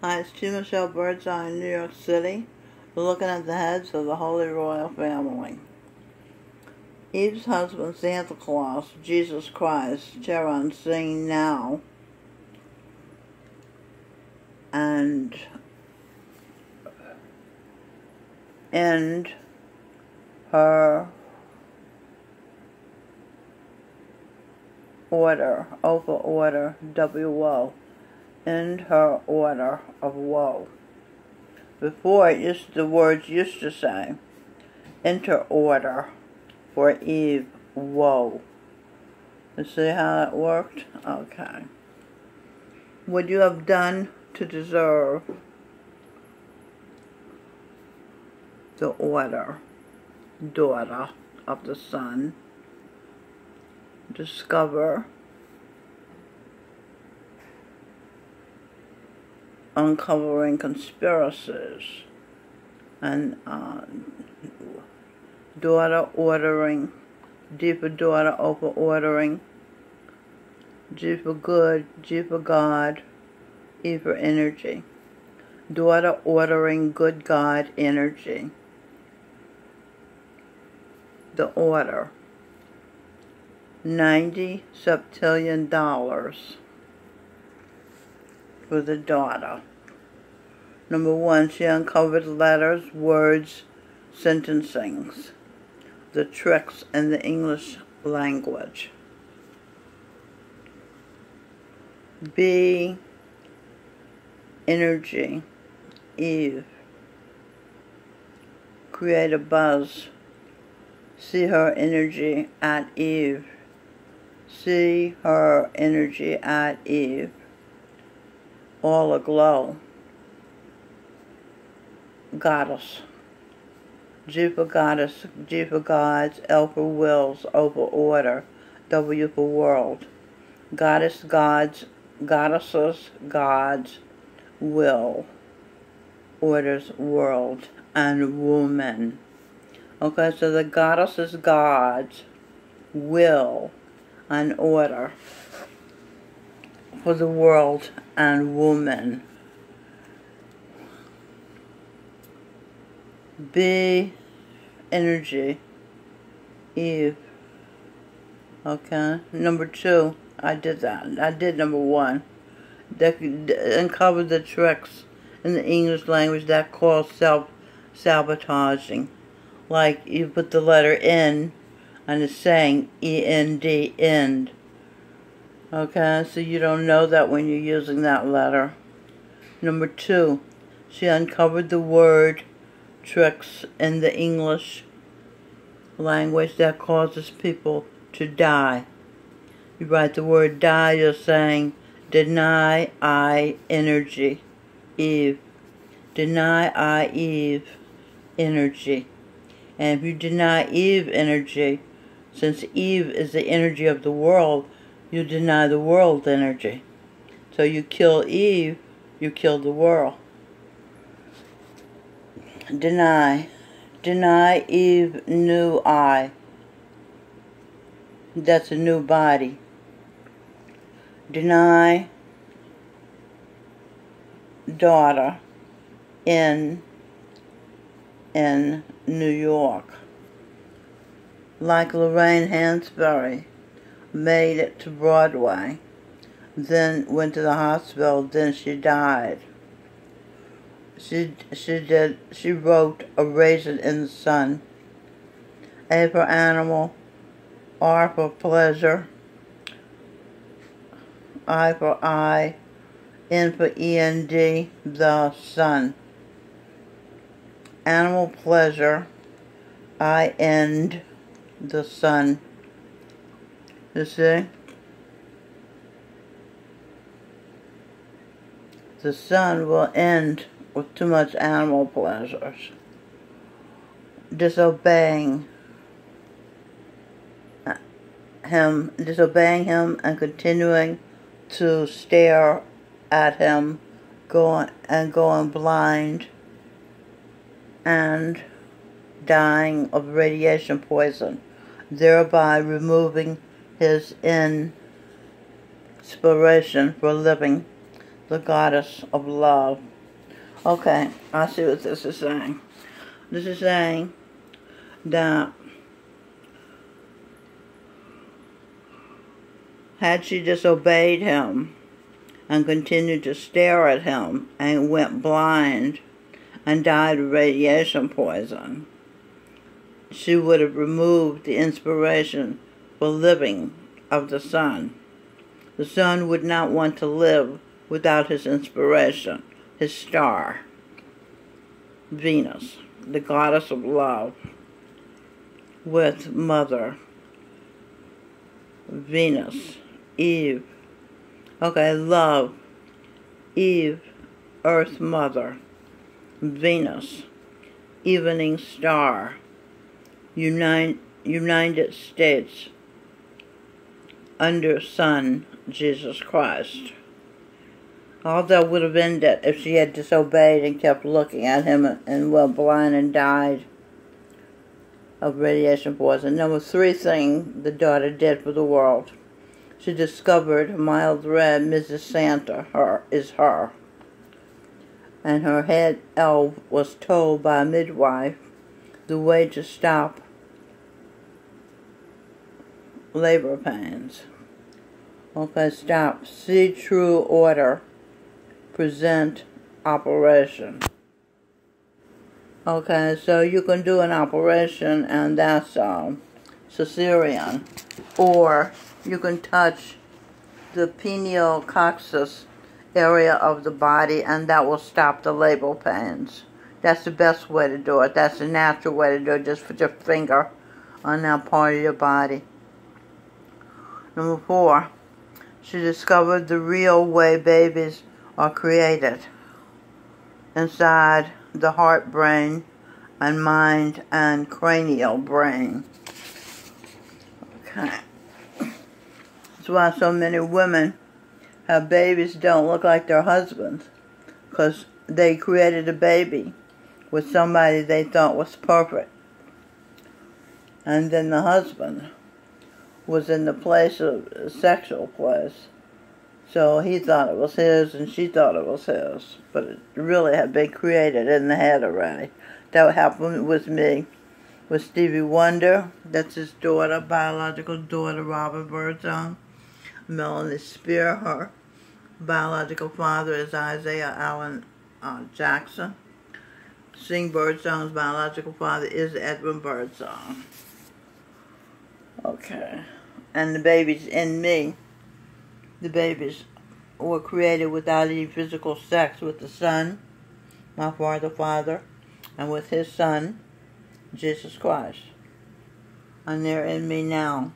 Hi, it's T. Michelle Birdseye in New York City. We're looking at the heads of the Holy Royal Family. Eve's husband, Santa Claus, Jesus Christ, Charon singing now, and end her order, over order, W-O. End her order of woe. Before, the words used to say, enter order for Eve, woe. You see how that worked? Okay. What you have done to deserve the order, daughter of the sun, discover, uncovering conspiracies, and daughter ordering, G for daughter, O for ordering, G for good, G for God, E for energy. Daughter ordering good God energy. The order. $90 septillion for the daughter. Number 1, she uncovered letters, words, sentencings, the tricks in the English language. B, energy, Eve. Create a buzz. See her energy at Eve. See her energy at Eve. All aglow. Goddess. G for goddess, G for gods, L for wills, O for order, W for world. Goddess, gods, goddesses, gods, will, orders, world, and woman. Okay, so the goddesses, gods, will, and order for the world and woman. B, energy, Eve. Okay, number 2, I did that. I did number 1. Uncover the tricks in the English language that cause self-sabotaging. Like you put the letter N and it's saying E-N-D, end. Okay, so you don't know that when you're using that letter. Number 2, she uncovered the word tricks in the English language that causes people to die. You write the word die, you're saying deny I energy, Eve. Deny I Eve energy. And if you deny Eve energy, since Eve is the energy of the world, you deny the world energy. So you kill Eve, you kill the world. Deny. Deny Eve new I. That's a new body. Deny daughter in New York. Like Lorraine Hansberry made it to Broadway, then went to the hospital, then she died. She wrote A Raisin in the Sun. A for animal, R for pleasure, I for eye, N for END, the sun. Animal pleasure, I end the sun. You see? The sun will end with too much animal pleasures. Disobeying him and continuing to stare at him, going blind, and dying of radiation poison, thereby removing his inspiration for living, the goddess of love. Okay, I see what this is saying. This is saying that had she disobeyed him and continued to stare at him and went blind and died of radiation poison, she would have removed the inspiration for living of the sun. The sun would not want to live without his inspiration, his star, Venus, the goddess of love, with Mother Venus, Eve. Okay, love, Eve, Earth Mother, Venus, evening star, United States, under Son, Jesus Christ. All that would have ended if she had disobeyed and kept looking at him and went blind and died of radiation poison. Number 3 thing the daughter did for the world. She discovered mild red Mrs. Santa is her. And her head elf was told by a midwife the way to stop labor pains. Okay, stop. See true order. Present operation. Okay, so you can do an operation and that's cesarean. Or you can touch the pineal coccyx area of the body and that will stop the labor pains. That's the best way to do it. That's the natural way to do it. Just put your finger on that part of your body. Number 4, she discovered the real way babies are created inside the heart brain and mind and cranial brain. Okay. That's why so many women have babies don't look like their husbands, because they created a baby with somebody they thought was perfect. And then the husband was in the place of a sexual place. So he thought it was his and she thought it was his. But it really had been created in the head already. That happened with me, with Stevie Wonder. That's his daughter, biological daughter, Robert Birdsong. Melanie Spear, her biological father is Isaiah Allen Jackson. Sing Birdsong's biological father is Edwin Birdsong. Okay. And the babies in me, the babies were created without any physical sex with the Son, my Father, and with his Son, Jesus Christ. And they're in me now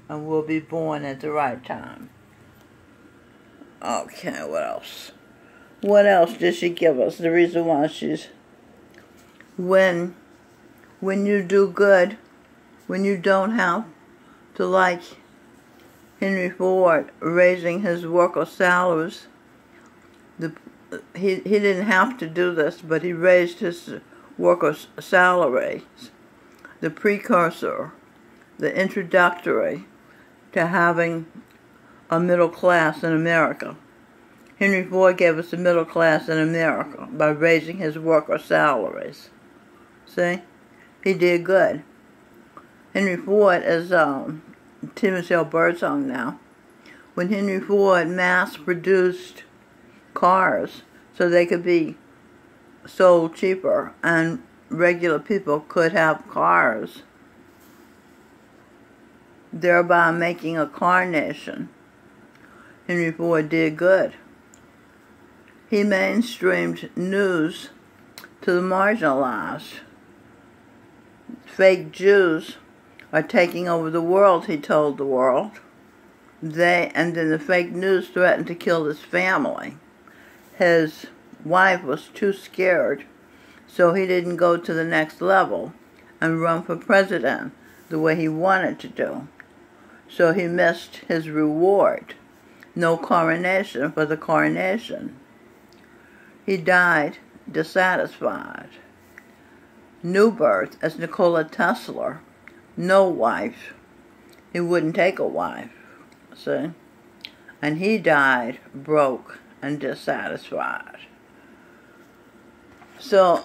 and will be born at the right time. Okay, what else? What else did she give us? The reason why she's... When you do good, when you don't have to, like Henry Ford raising his worker salaries, he didn't have to do this, but he raised his workers' salaries, the precursor, the introductory to having a middle class in America. Henry Ford gave us a middle class in America by raising his worker salaries. See? He did good. Henry Ford is Timothy L. Birdsong now. When Henry Ford mass-produced cars so they could be sold cheaper and regular people could have cars, thereby making a car nation, Henry Ford did good. He mainstreamed news to the marginalized. Fake Jews are taking over the world, he told the world. And then the fake news threatened to kill his family. His wife was too scared, so he didn't go to the next level and run for president the way he wanted to do. So he missed his reward. No coronation for the coronation. He died dissatisfied. New birth as Nikola Tesla. No wife. He wouldn't take a wife. See? And he died broke and dissatisfied. So,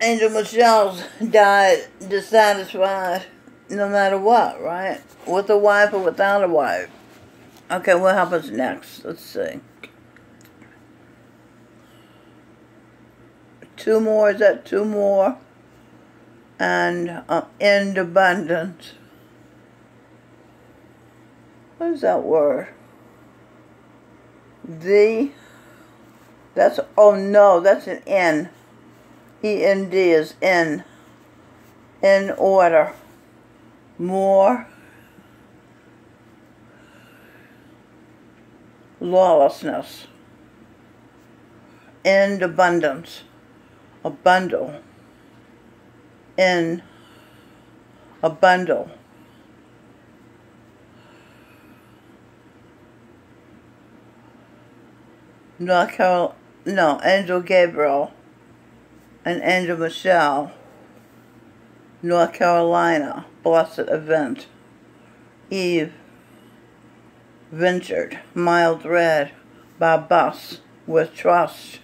Angel Michelle's died dissatisfied no matter what, right? With a wife or without a wife. Okay, what happens next? Let's see. Two more, is that two more? And end abundance. What is that word? That's, oh no, that's an N. END is in. In order. More. Lawlessness. End abundance. A bundle. In a bundle. North Carolina, no, Angel Gabriel and Angel Michelle, North Carolina, blessed event. Eve ventured, mild red, by bus with trust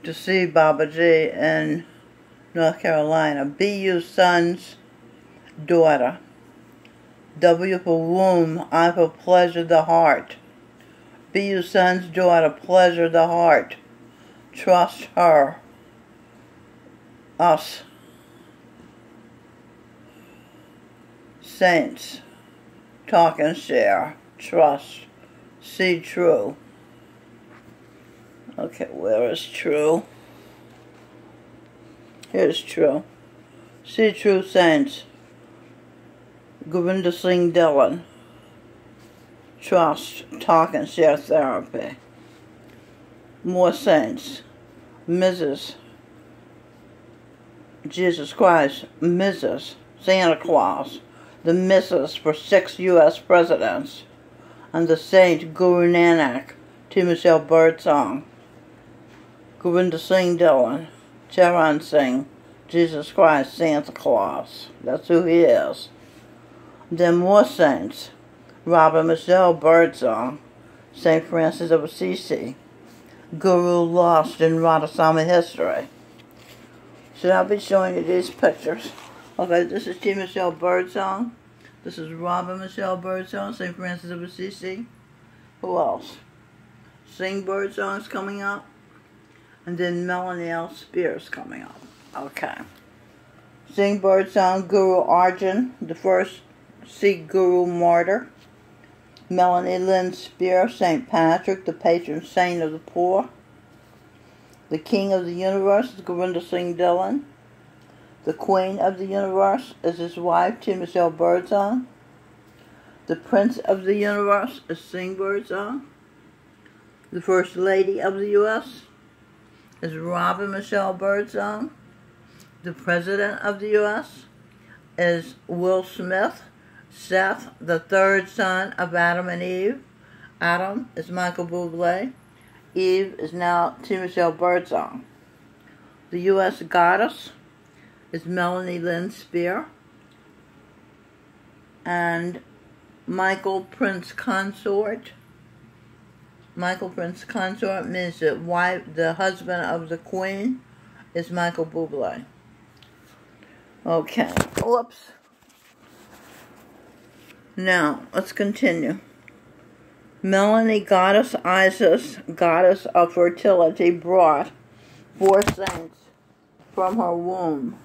to see Baba G in North Carolina. BU son's daughter. W for womb, I for pleasure the heart. BU son's daughter, pleasure the heart. Trust her. Us. Saints. Talk and share. Trust. See true. Okay, where is true? Here's true. See true saints. Govinda Singh Dillon. Trust, talk, and share therapy. More saints. Mrs. Jesus Christ. Mrs. Santa Claus. The Mrs. for 6 U.S. presidents. And the Saint Guru Nanak. T. Michelle Birdsong. Govinda Singh Dillon. Charan Singh. Jesus Christ, Santa Claus. That's who he is. Then more saints. Robert Michelle Birdsong, St. Francis of Assisi, Guru lost in Radhaswami history. Should I be showing you these pictures? Okay, this is T. Michelle Birdsong. This is Robert Michelle Birdsong, St. Francis of Assisi. Who else? Sing Birdsong's coming up. And then Melanie L. Spears coming up. Okay. Sing Birdsong, Guru Arjan, the first Sikh Guru martyr. Melanie Lynn Spear, St. Patrick, the patron saint of the poor. The King of the Universe is Govinda Singh Dillon. The Queen of the Universe is his wife, T. Michelle Birdsong. The Prince of the Universe is Sing Birdsong. The First Lady of the U.S. is Robin Michelle Birdsong. The President of the U.S. is Will Smith. Seth, the third son of Adam and Eve. Adam is Michael Bublé. Eve is now T. Michelle Birdsong. The U.S. goddess is Melanie Lynn Spear. And Michael Prince Consort. Michael Prince Consort means the husband of the Queen is Michael Bublé. Okay. Whoops. Now, let's continue. Melanie, goddess Isis, goddess of fertility, brought 4 saints from her womb.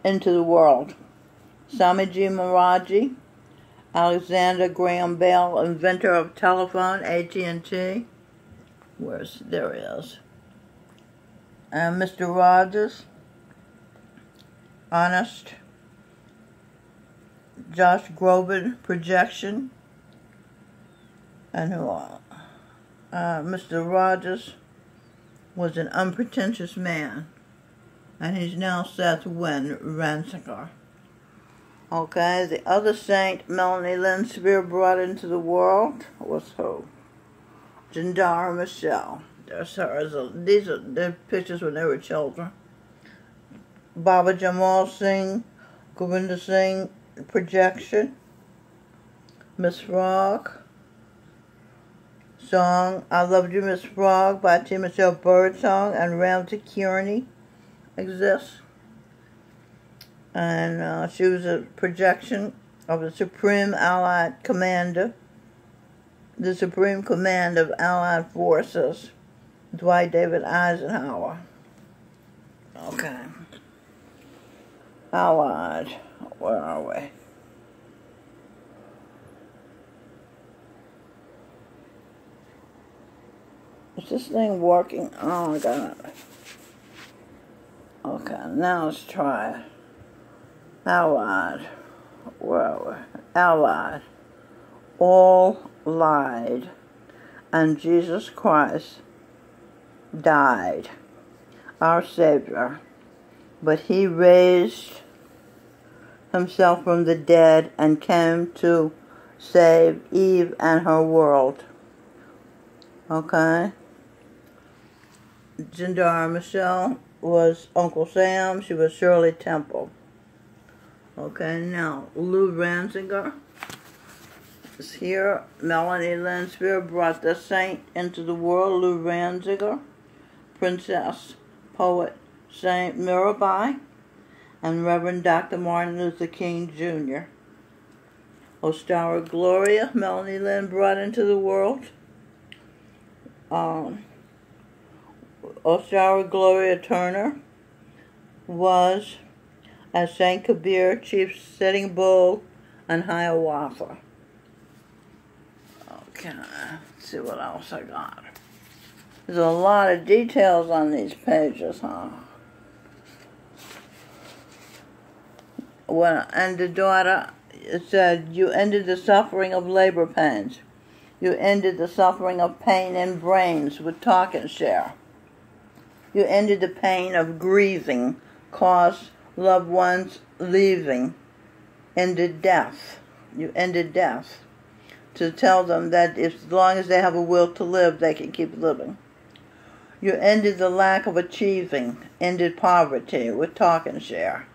Into the world. Swamiji Maharaji, Alexander Graham Bell, inventor of telephone, AT&T. There he is. And Mr. Rogers, Honest, Josh Groban, Projection, and who else? Mr. Rogers was an unpretentious man, and he's now Seth Wynn Ransinger. Okay, the other saint Melanie Lynn Spear brought into the world was who? Jindara Michelle. There's her. These are their pictures when they were children. Baba Jamal Singh, Govinda Singh, Projection. Miss Frog. Song I Loved You, Miss Frog by T. Michelle Birdsong and Ramsey Kearney exists. And she was a projection of the Supreme Allied Commander, the Supreme Command of Allied Forces, Dwight David Eisenhower. Okay. Allied. Where are we? Is this thing working? Oh my God. Okay, now let's try it. Allied. Where are we? Allied. All lied. And Jesus Christ died, our Savior. But he raised himself from the dead and came to save Eve and her world. Okay? Zindara Michelle was Uncle Sam. She was Shirley Temple. Okay, now Lou Ranziger is here. Melanie Linspear brought the saint into the world. Lou Ranziger, Princess, Poet, Saint Mirabai, and Reverend Dr. Martin Luther King Jr. Ostara Gloria, Melanie Lynn brought into the world. Ostara Gloria Turner was as Saint Kabir, Chief Sitting Bull, and Hiawatha. Okay, let's see what else I got. There's a lot of details on these pages, huh? And the daughter said, you ended the suffering of labor pains. You ended the suffering of pain in brains with Talk and Share. You ended the pain of grieving, caused loved ones leaving, ended death. You ended death to tell them that as long as they have a will to live, they can keep living. You ended the lack of achieving, ended poverty with Talk and Share.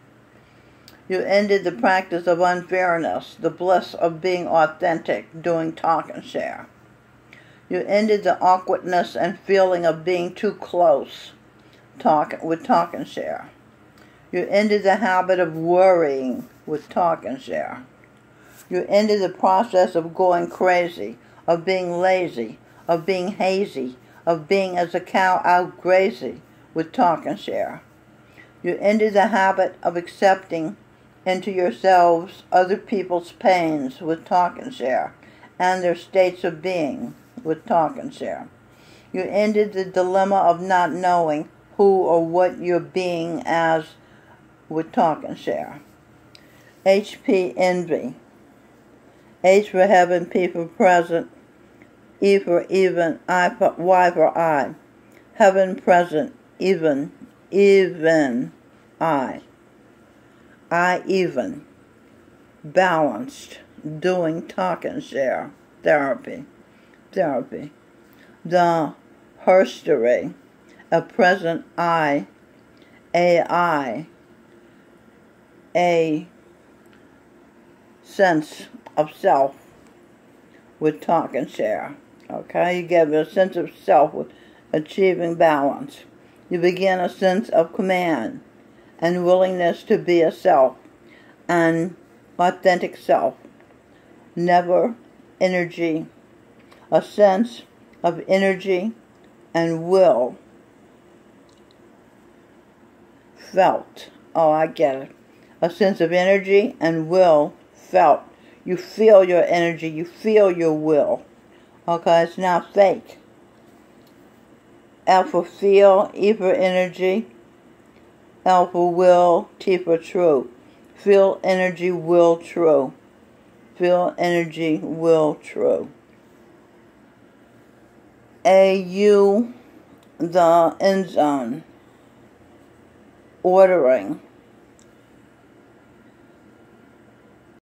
You ended the practice of unfairness, the bliss of being authentic, doing Talk and Share. You ended the awkwardness and feeling of being too close, with Talk and Share. You ended the habit of worrying with Talk and Share. You ended the process of going crazy, of being lazy, of being hazy, of being as a cow out grazing with Talk and Share. You ended the habit of accepting into yourselves other people's pains with Talk and Share, and their states of being with Talk and Share. You ended the dilemma of not knowing who or what you're being as with Talk and Share. HP Envy. H for heaven, P for present, E for even, Y for I. Heaven present, even, I. I even. Balanced, doing Talk and Share. Therapy. The herstory, a present I, AI, a sense of self with Talk and Share. Okay, you give a sense of self with achieving balance. You begin a sense of command and willingness to be a self, an authentic self. Never energy, a sense of energy and will felt. Oh, I get it. A sense of energy and will felt. You feel your energy, you feel your will. Okay, it's not fake. L for feel, E for energy, L for will, T for true. Feel energy, will true. Feel energy, will true. AU, the end zone. Ordering.